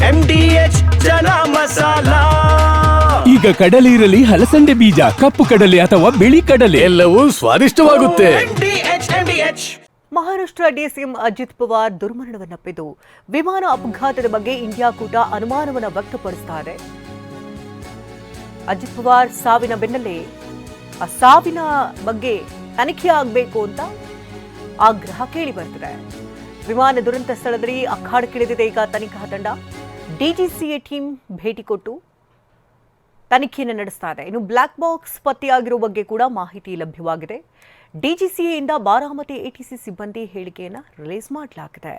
MDH chana masala. ಈಗ ಕಡಲೆ ಇರಲಿ, ಹಲಸಂಡೆ ಬೀಜ, ಕಪ್ಪು ಕಡಲೆ ಅಥವಾ ಬಿಳಿ ಕಡಲೆ, ಎಲ್ಲವೂ ಸ್ವಾದಿಷ್ಟವಾಗುತ್ತೆ. ಮಹಾರಾಷ್ಟ್ರ ಡಿಸಿಎಂ ಅಜಿತ್ ಪವಾರ್ ದುರ್ಮರಣವನ್ನಪ್ಪಿದ್ದು ವಿಮಾನ ಅಪಘಾತದ ಬಗ್ಗೆ ಇಂಡಿಯಾ ಕೂಟ ಅನುಮಾನವನ್ನು ವ್ಯಕ್ತಪಡಿಸ್ತಾ ಇದೆ. ಅಜಿತ್ ಪವಾರ್ ಸಾವಿನ ಬೆನ್ನಲ್ಲೇ ಆ ಸಾವಿನ ಬಗ್ಗೆ ತನಿಖೆ ಆಗಬೇಕು ಅಂತ ಆಗ್ರಹ ಕೇಳಿ ಬರ್ತಿದೆ. ವಿಮಾನ ದುರಂತ ಸ್ಥಳದಲ್ಲಿ ಅಖಾಡಕ್ಕಿಳಿದಿದೆ ಈಗ ತನಿಖಾ ತಂಡ. ಡಿಜಿಸಿಎ ಟೀಮ್ ಭೇಟಿ ಕೊಟ್ಟು ತನಿಖೆಯನ್ನು ನಡೆಸ್ತಾ ಇದೆ. ಇನ್ನು ಬ್ಲಾಕ್ ಬಾಕ್ಸ್ ಪತ್ತೆಯಾಗಿರೋ ಬಗ್ಗೆ ಕೂಡ ಮಾಹಿತಿ ಲಭ್ಯವಾಗಿದೆ. ಡಿಜಿಸಿಎಯಿಂದ ಬಾರಾಮತಿ ಎಟಿಸಿ ಸಿಬ್ಬಂದಿ ಹೇಳಿಕೆಯನ್ನು ರಿಲೀಸ್ ಮಾಡಲಾಗಿದೆ.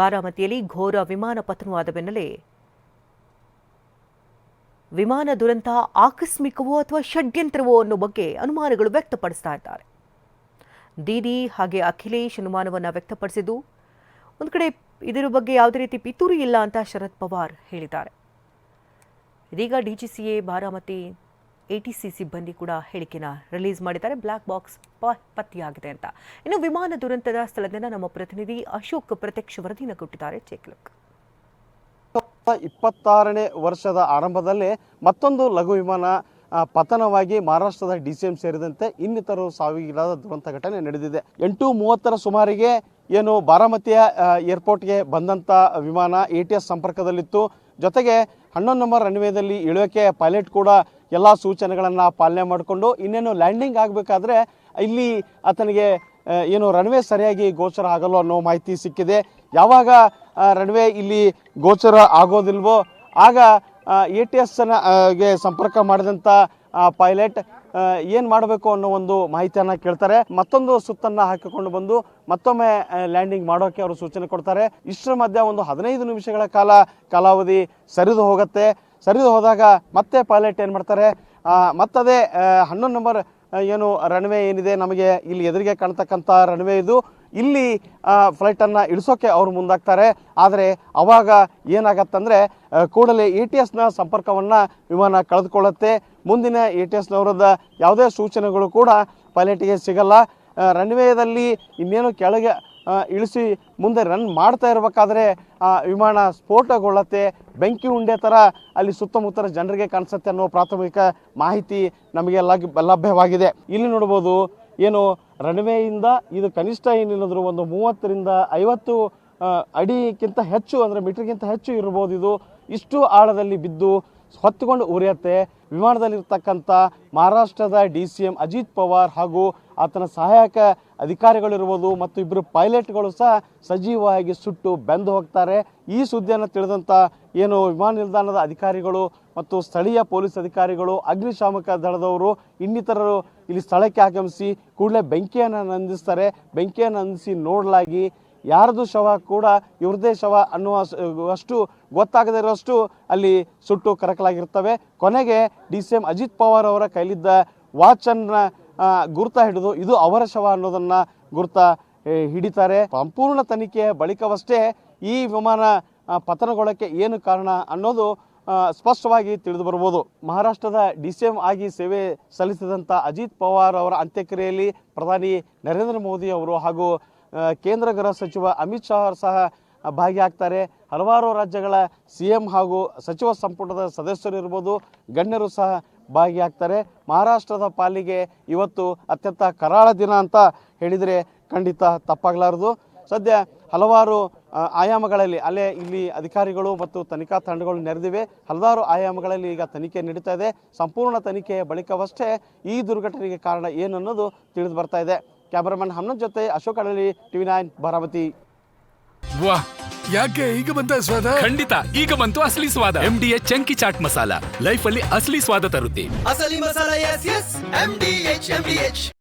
ಬಾರಾಮತಿಯಲ್ಲಿ ಘೋರ ವಿಮಾನ ಪತನವಾದ ಬೆನ್ನಲ್ಲೇ ವಿಮಾನ ದುರಂತ ಆಕಸ್ಮಿಕವೋ ಅಥವಾ ಷಡ್ಯಂತ್ರವೋ ಅನ್ನೋ ಬಗ್ಗೆ ಅನುಮಾನಗಳು ವ್ಯಕ್ತಪಡಿಸ್ತಾ ಇದ್ದಾರೆ. ದೀದಿ ಹಾಗೆ ಅಖಿಲೇಶ್ ಅನುಮಾನವನ್ನು ವ್ಯಕ್ತಪಡಿಸಿದ್ದು, ಒಂದು ಕಡೆ ಇದರ ಬಗ್ಗೆ ಯಾವುದೇ ರೀತಿ ಪಿತೂರಿ ಇಲ್ಲ ಅಂತ ಶರದ್ ಪವಾರ್ ಹೇಳಿದ್ದಾರೆ. ಇದೀಗ ಡಿಜಿಸಿಎ ಬಾರಾಮತಿ ಎಟಿಸಿ ಸಿಬ್ಬಂದಿ ಕೂಡ ಹೇಳಿಕೆನ ರಿಲೀಸ್ ಮಾಡಿದ್ದಾರೆ. ಬ್ಲಾಕ್ ಬಾಕ್ಸ್ ಪತ್ತೆಯಾಗಿದೆ ಅಂತ. ಇನ್ನು ವಿಮಾನ ದುರಂತದ ಸ್ಥಳದಿಂದ ನಮ್ಮ ಪ್ರತಿನಿಧಿ ಅಶೋಕ್ ಪ್ರತ್ಯಕ್ಷ ವರದಿಯನ್ನು ಕೊಟ್ಟಿದ್ದಾರೆ. ಚೆಕ್ಲುಕ್. 26ನೇ ವರ್ಷದ ಆರಂಭದಲ್ಲೇ ಮತ್ತೊಂದು ಲಘು ವಿಮಾನ ಪತನವಾಗಿ ಮಹಾರಾಷ್ಟ್ರದ ಡಿಸಿಎಂ ಸೇರಿದಂತೆ ಇನ್ನಿತರು ಸಾವಿಗೀಡಾದ ದುರಂತ ಘಟನೆ ನಡೆದಿದೆ. 8:30 ಸುಮಾರಿಗೆ ಏನು ಬಾರಾಮತಿಯ ಏರ್ಪೋರ್ಟ್ಗೆ ಬಂದಂಥ ವಿಮಾನ ATS ಸಂಪರ್ಕದಲ್ಲಿತ್ತು. ಜೊತೆಗೆ 11 ನಂಬರ್ ರನ್ವೇದಲ್ಲಿ ಇಳಿಯೋಕೆ ಪೈಲಟ್ ಕೂಡ ಎಲ್ಲ ಸೂಚನೆಗಳನ್ನು ಪಾಲನೆ ಮಾಡಿಕೊಂಡು ಇನ್ನೇನು ಲ್ಯಾಂಡಿಂಗ್ ಆಗಬೇಕಾದ್ರೆ ಇಲ್ಲಿ ಆತನಿಗೆ ಏನು ರನ್ವೇ ಸರಿಯಾಗಿ ಗೋಚರ ಆಗಲ್ಲ ಅನ್ನೋ ಮಾಹಿತಿ ಸಿಕ್ಕಿದೆ. ಯಾವಾಗ ರನ್ವೇ ಇಲ್ಲಿ ಗೋಚರ ಆಗೋದಿಲ್ವೋ ಆಗ ATSಗೆ ಸಂಪರ್ಕ ಮಾಡಿದಂಥ ಪೈಲಟ್ ಏನು ಮಾಡಬೇಕು ಅನ್ನೋ ಒಂದು ಮಾಹಿತಿಯನ್ನು ಕೇಳ್ತಾರೆ. ಮತ್ತೊಂದು ಸುತ್ತನ್ನು ಹಾಕಿಕೊಂಡು ಬಂದು ಮತ್ತೊಮ್ಮೆ ಲ್ಯಾಂಡಿಂಗ್ ಮಾಡೋಕೆ ಅವರು ಸೂಚನೆ ಕೊಡ್ತಾರೆ. ಇಷ್ಟರ ಮಧ್ಯೆ ಒಂದು 15 ನಿಮಿಷಗಳ ಕಾಲಾವಧಿ ಸರಿದು ಹೋಗುತ್ತೆ. ಸರಿದು ಹೋದಾಗ ಮತ್ತೆ ಪೈಲಟ್ ಏನು ಮಾಡ್ತಾರೆ, ಮತ್ತದೇ 11 ನಂಬರ್ ಏನು ರನ್ವೇ ಏನಿದೆ ನಮಗೆ ಇಲ್ಲಿ ಎದುರಿಗೆ ಕಾಣ್ತಕ್ಕಂಥ ರನ್ವೇ ಇದು, ಇಲ್ಲಿ ಫ್ಲೈಟನ್ನು ಇಳಿಸೋಕೆ ಅವರು ಮುಂದಾಗ್ತಾರೆ. ಆದರೆ ಅವಾಗ ಏನಾಗತ್ತಂದರೆ ಕೂಡಲೇ ATSನ ಸಂಪರ್ಕವನ್ನು ವಿಮಾನ ಕಳೆದುಕೊಳ್ಳುತ್ತೆ. ಮುಂದಿನ ATSನವರದ ಯಾವುದೇ ಸೂಚನೆಗಳು ಕೂಡ ಪೈಲಟ್ಗೆ ಸಿಗಲ್ಲ. ರನ್ವೇದಲ್ಲಿ ಇನ್ನೇನು ಕೆಳಗೆ ಇಳಿಸಿ ಮುಂದೆ ರನ್ ಮಾಡ್ತಾ ಇರಬೇಕಾದ್ರೆ ವಿಮಾನ ಸ್ಫೋಟಗೊಳ್ಳುತ್ತೆ. ಬೆಂಕಿ ಉಂಡೆ ಥರ ಅಲ್ಲಿ ಸುತ್ತಮುತ್ತಲ ಜನರಿಗೆ ಕಾಣಿಸುತ್ತೆ ಅನ್ನೋ ಪ್ರಾಥಮಿಕ ಮಾಹಿತಿ ನಮಗೆ ಲಭ್ಯವಾಗಿದೆ. ಇಲ್ಲಿ ನೋಡ್ಬೋದು, ಏನು ರನ್ವೇಯಿಂದ ಇದು ಕನಿಷ್ಠ ಏನಿಲ್ಲದ್ರು ಒಂದು 30ರಿಂದ 50 ಅಡಿಗಿಂತ ಹೆಚ್ಚು, ಅಂದರೆ ಮೀಟರ್ಗಿಂತ ಹೆಚ್ಚು ಇರ್ಬೋದು. ಇದು ಇಷ್ಟು ಆಳದಲ್ಲಿ ಬಿದ್ದು ಹೊತ್ತುಕೊಂಡು ಉರಿಯುತ್ತೆ. ವಿಮಾನದಲ್ಲಿರ್ತಕ್ಕಂಥ ಮಹಾರಾಷ್ಟ್ರದ DCM ಅಜಿತ್ ಪವಾರ್ ಹಾಗೂ ಆತನ ಸಹಾಯಕ ಅಧಿಕಾರಿಗಳಿರ್ಬೋದು ಮತ್ತು ಇಬ್ಬರು ಪೈಲಟ್ಗಳು ಸಹ ಸಜೀವವಾಗಿ ಸುಟ್ಟು ಬೆಂದು ಹೋಗ್ತಾರೆ. ಈ ಸುದ್ದಿಯನ್ನು ತಿಳಿದಂಥ ಏನು ವಿಮಾನ ನಿಲ್ದಾಣದ ಅಧಿಕಾರಿಗಳು ಮತ್ತು ಸ್ಥಳೀಯ ಪೊಲೀಸ್ ಅಧಿಕಾರಿಗಳು, ಅಗ್ನಿಶಾಮಕ ದಳದವರು ಇನ್ನಿತರರು ಇಲ್ಲಿ ಸ್ಥಳಕ್ಕೆ ಆಗಮಿಸಿ ಕೂಡಲೇ ಬೆಂಕಿಯನ್ನು ನಂದಿಸ್ತಾರೆ. ಬೆಂಕಿಯನ್ನು ನಂದಿಸಿ ನೋಡಲಾಗಿ ಯಾರದು ಶವ ಕೂಡ ಇವ್ರದೇ ಶವ ಅನ್ನುವ ಅಷ್ಟು ಗೊತ್ತಾಗದೇ ಇರೋಷ್ಟು ಅಲ್ಲಿ ಸುಟ್ಟು ಕರಕಲಾಗಿರ್ತವೆ. ಕೊನೆಗೆ DCM ಅಜಿತ್ ಪವಾರ್ ಅವರ ಕೈಲಿದ್ದ ವಾಚನ್ನು ಗುರ್ತ ಹಿಡಿದು ಇದು ಅವರ ಶವ ಅನ್ನೋದನ್ನು ಗುರ್ತ ಹಿಡಿತಾರೆ. ಸಂಪೂರ್ಣ ತನಿಖೆಯ ಬಳಿಕವಷ್ಟೇ ಈ ವಿಮಾನ ಪತನಗೊಳ್ಳಕ್ಕೆ ಏನು ಕಾರಣ ಅನ್ನೋದು ಸ್ಪಷ್ಟವಾಗಿ ತಿಳಿದು ಬರ್ಬೋದು. ಮಹಾರಾಷ್ಟ್ರದ DCM ಆಗಿ ಸೇವೆ ಸಲ್ಲಿಸಿದಂಥ ಅಜಿತ್ ಪವಾರ್ ಅವರ ಅಂತ್ಯಕ್ರಿಯೆಯಲ್ಲಿ ಪ್ರಧಾನಿ ನರೇಂದ್ರ ಮೋದಿ ಅವರು ಹಾಗೂ ಕೇಂದ್ರ ಗೃಹ ಸಚಿವ ಅಮಿತ್ ಶಾ ಸಹ ಭಾಗಿಯಾಗ್ತಾರೆ. ಹಲವಾರು ರಾಜ್ಯಗಳ CM ಹಾಗೂ ಸಚಿವ ಸಂಪುಟದ ಸದಸ್ಯರು ಇರ್ಬೋದು, ಗಣ್ಯರು ಸಹ ಭಾಗಿಯಾಗ್ತಾರೆ. ಮಹಾರಾಷ್ಟ್ರದ ಪಾಲಿಗೆ ಇವತ್ತು ಅತ್ಯಂತ ಕರಾಳ ದಿನ ಅಂತ ಹೇಳಿದರೆ ಖಂಡಿತ ತಪ್ಪಾಗಲಾರದು. ಸದ್ಯ ಹಲವಾರು ಆಯಾಮಗಳಲ್ಲಿ ಅಲ್ಲೇ ಇಲ್ಲಿ ಅಧಿಕಾರಿಗಳು ಮತ್ತು ತನಿಖಾ ತಂಡಗಳು ನೆರೆದಿವೆ. ಹಲವಾರು ಆಯಾಮಗಳಲ್ಲಿ ಈಗ ತನಿಖೆ ನಡೀತಾ ಇದೆ. ಸಂಪೂರ್ಣ ತನಿಖೆಯ ಬಳಿಕವಷ್ಟೇ ಈ ದುರ್ಘಟನೆಗೆ ಕಾರಣ ಏನು ಅನ್ನೋದು ತಿಳಿದು ಬರ್ತಾ ಇದೆ. ಕ್ಯಾಮರಾಮನ್ ಹಮ್ನದ್ ಜೊತೆ ಅಶೋಕ್ ಅಡಳಿ, TV9 ಬಾರಾಮತಿ. ವಾಹ್, ಯಾಕೆ ಈಗ ಬಂತ ಸ್ವಾದ? ಖಂಡಿತ ಈಗ ಬಂತು ಅಸಲಿ ಸ್ವಾದ. MDH chunky chaat masala life ಅಲ್ಲಿ ಅಸಲಿ ಸ್ವಾದ ತರುತ್ತೆ. ಅಸಲಿ ಮಸಾಲ, MDH.